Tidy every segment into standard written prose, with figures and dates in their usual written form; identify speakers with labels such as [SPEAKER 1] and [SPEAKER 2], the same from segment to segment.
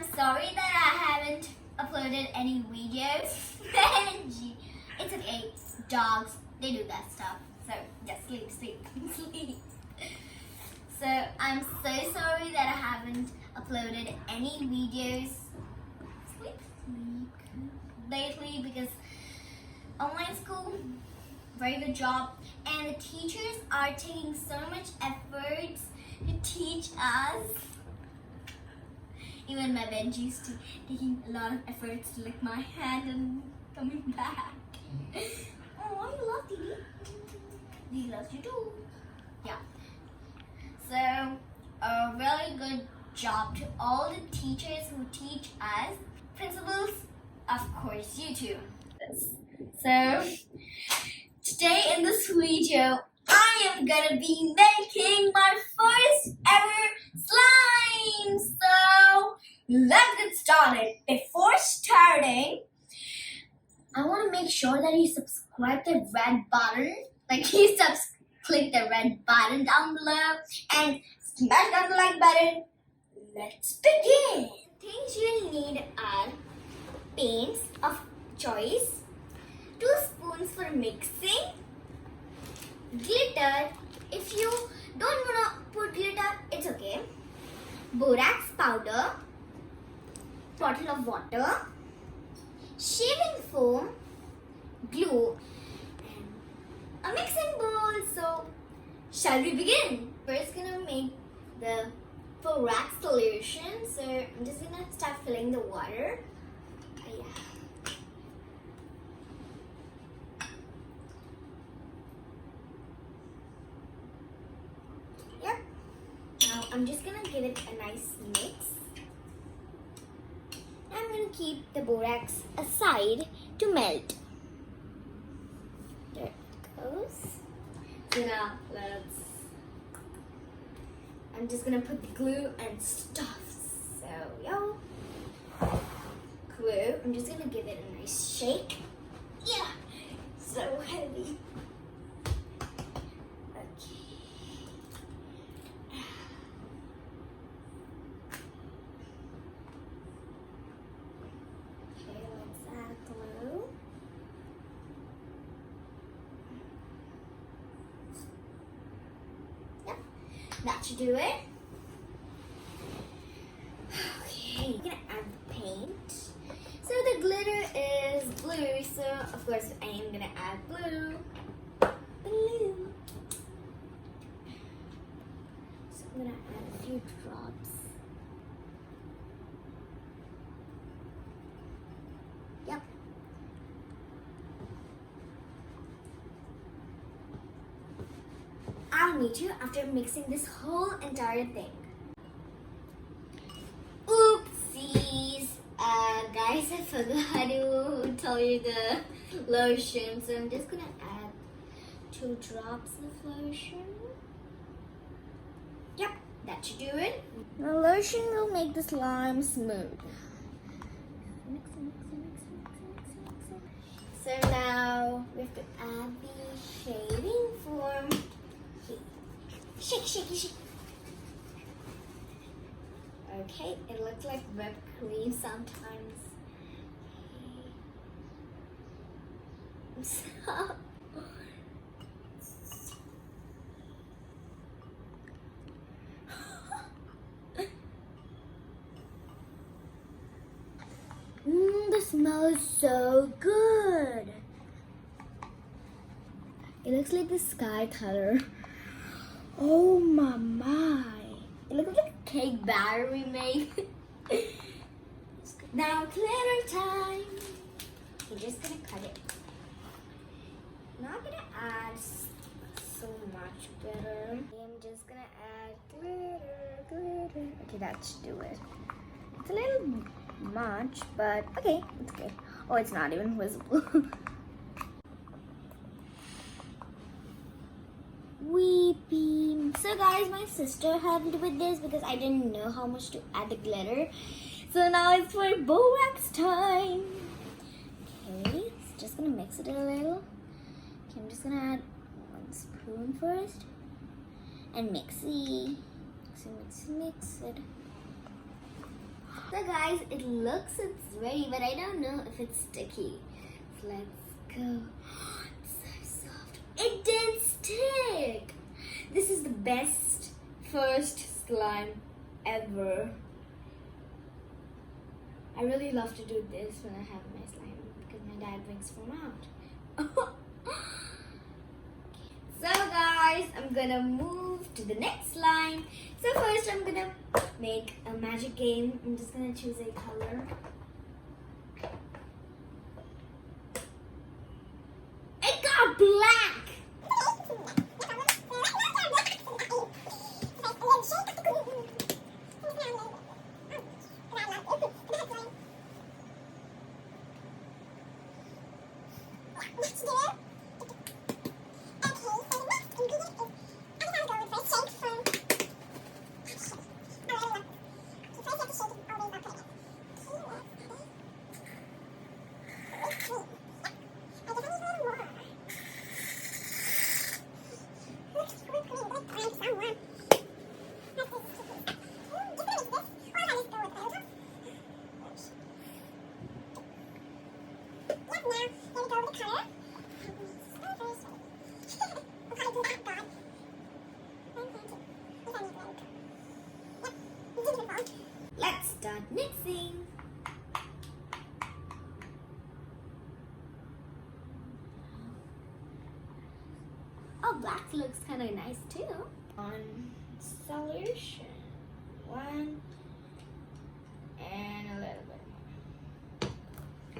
[SPEAKER 1] I'm sorry that I haven't uploaded any videos. It's okay. Dogs, they do that stuff. So just sleep, sleep, sleep. So I'm so sorry that I haven't uploaded any videos sleep, sleep lately because online school, very good job, and the teachers are taking so much efforts to teach us. Even my Benji's taking a lot of efforts to lick my hand and coming back. Oh, you love Didi. Didi loves you too. Yeah. So, a really good job to all the teachers who teach us. Principals, of course, you too. So, today in this video, I am gonna be making my first ever slime. So, let's get started. Before starting, I want to make sure that you subscribe the red button. Like you click the red button down below and smash that like button. Let's begin. Things you need are paints of choice, 2 spoons for mixing, glitter. If you don't want to put glitter, it's okay. Borax powder, bottle of water, shaving foam, glue, and a mixing bowl. So, shall we begin? First, gonna make the borax solution. So, I'm just gonna start filling the water. Yep. Now, I'm just gonna give it a nice mix. I'm going to keep the borax aside to melt. There it goes. So now I'm just going to put the glue and stuff. So, glue. I'm just going to give it a nice shake. Yeah, so heavy. That should do it. Okay, I'm gonna add the paint. So the glitter is blue, so of course I am gonna add blue. Blue. So I'm gonna add a few drops. Yep. I'll meet you after mixing this whole entire thing. Oopsies! Guys, I forgot to tell you the lotion. So I'm just gonna add 2 drops of lotion. Yep, that should do it. The lotion will make the slime smooth. Mix it. So now we have to add the shaving foam. Shake, shake, shake. Okay, it looks like whipped cream sometimes. The smell is so good. It looks like the sky color. Oh my. It looks like a cake batter we made. Now glitter time. I'm just gonna cut it. Not gonna add so much glitter. I'm just gonna add glitter. Okay, that should do it. It's a little much, but okay, it's okay. Oh, it's not even visible. Weeping. So guys, my sister helped with this because I didn't know how much to add the glitter. So now it's for borax time. Okay, so just gonna mix it a little. Okay, I'm just gonna add 1 spoon first and mix it. So guys, it looks it's ready, but I don't know if it's sticky. So let's go. It's so soft. It didn't stick. This is the best first slime ever. I really love to do this when I have my slime because my dad brings foam out. So guys, I'm gonna move to the next slime. So first I'm gonna make a magic game. I'm just gonna choose a color. It got black! Let's start mixing. Oh, black looks kind of nice too. On solution, 1 and a little bit more.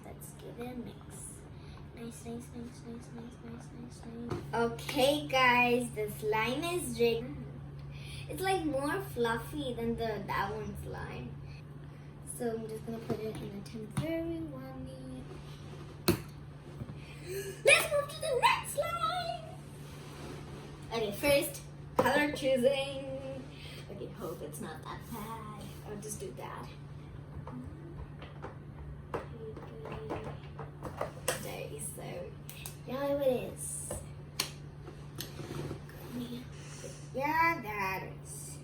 [SPEAKER 1] Let's give it a mix. Nice. Okay guys, the slime is ready. It's like more fluffy than that one slime. So I'm just gonna put it in a temporary one. Let's move to the next slime. Okay, first color choosing. Okay, hope it's not that bad. I'll just do that. Okay, so yellow it is. Yeah, that is.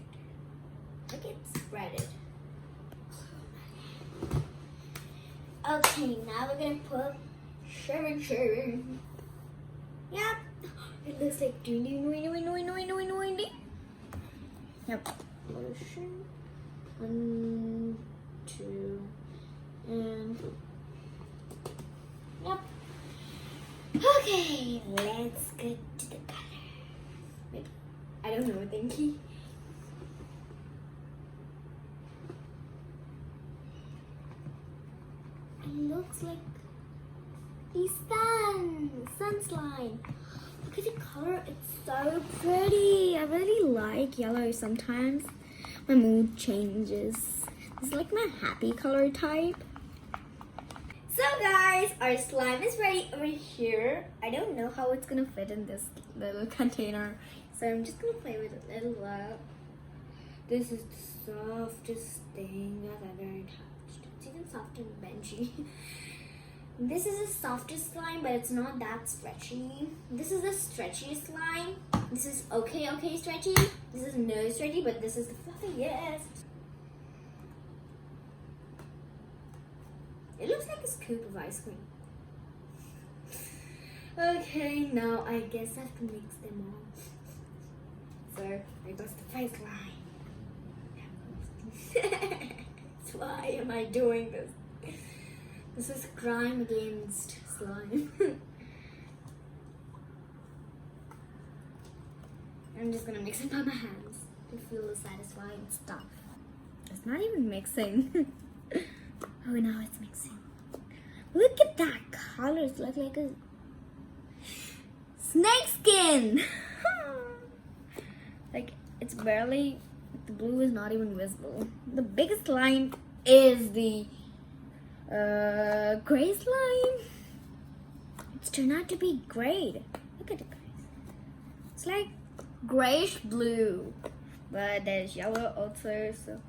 [SPEAKER 1] Look, it's spreaded. Okay, now we're gonna put sugar. Yep, it looks like windy. Yep. Lotion. 1, 2, and yep. Okay, let's get to the color. Maybe. I don't know, Thinky. It looks like the sun slime. Look at the color, it's so pretty. I really like yellow sometimes. My mood changes. It's like my happy color type. So guys, our slime is ready over here. I don't know how it's gonna fit in this little container. So I'm just gonna play with it a little while. This is the softest thing I've ever touched. It's even softer than Benji. This is the softest slime, but it's not that stretchy. This is the stretchiest slime. This is okay stretchy. This is no stretchy, but this is the fluffiest. It looks like a scoop of ice cream. Okay, now I guess I have to mix them all. So, there goes the face line. So why am I doing this? This is crime against slime. I'm just gonna mix it by my hands to feel the satisfying stuff. It's not even mixing. Oh, now it's mixing. Look at that color. It's like a snake skin. Like, it's barely, the blue is not even visible. The biggest line is the gray slime. It's turned out to be gray. Look at it, guys. It's like grayish blue, but there's yellow also. So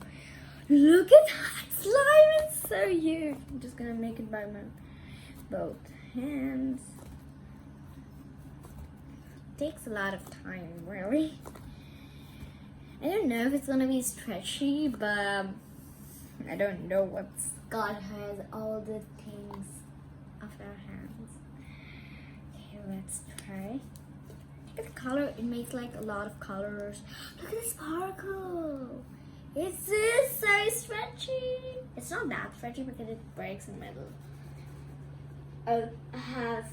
[SPEAKER 1] look at that slime. It's so huge. I'm just gonna make it by my both hands. It takes a lot of time, really. I don't know if it's gonna be stretchy, but
[SPEAKER 2] I don't know what's God has all the things of our hands. Okay, let's try. Look at the color. It makes like a lot of colors. Look at the sparkle. It's so stretchy. It's not that stretchy because it breaks in the middle. Oh, it has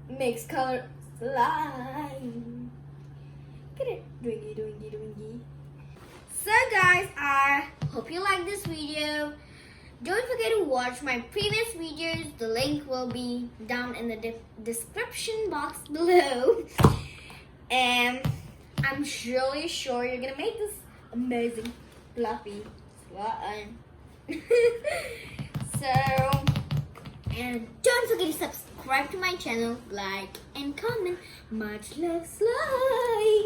[SPEAKER 2] mixed color slime. Look at it. Doingy, doingy, doingy. So guys, I hope you like this video. Don't forget to watch my previous videos. The link will be down in the description box below. And I'm surely sure you're gonna make this amazing fluffy slime. So, and don't forget to subscribe to my channel, like and comment. Much love, slime.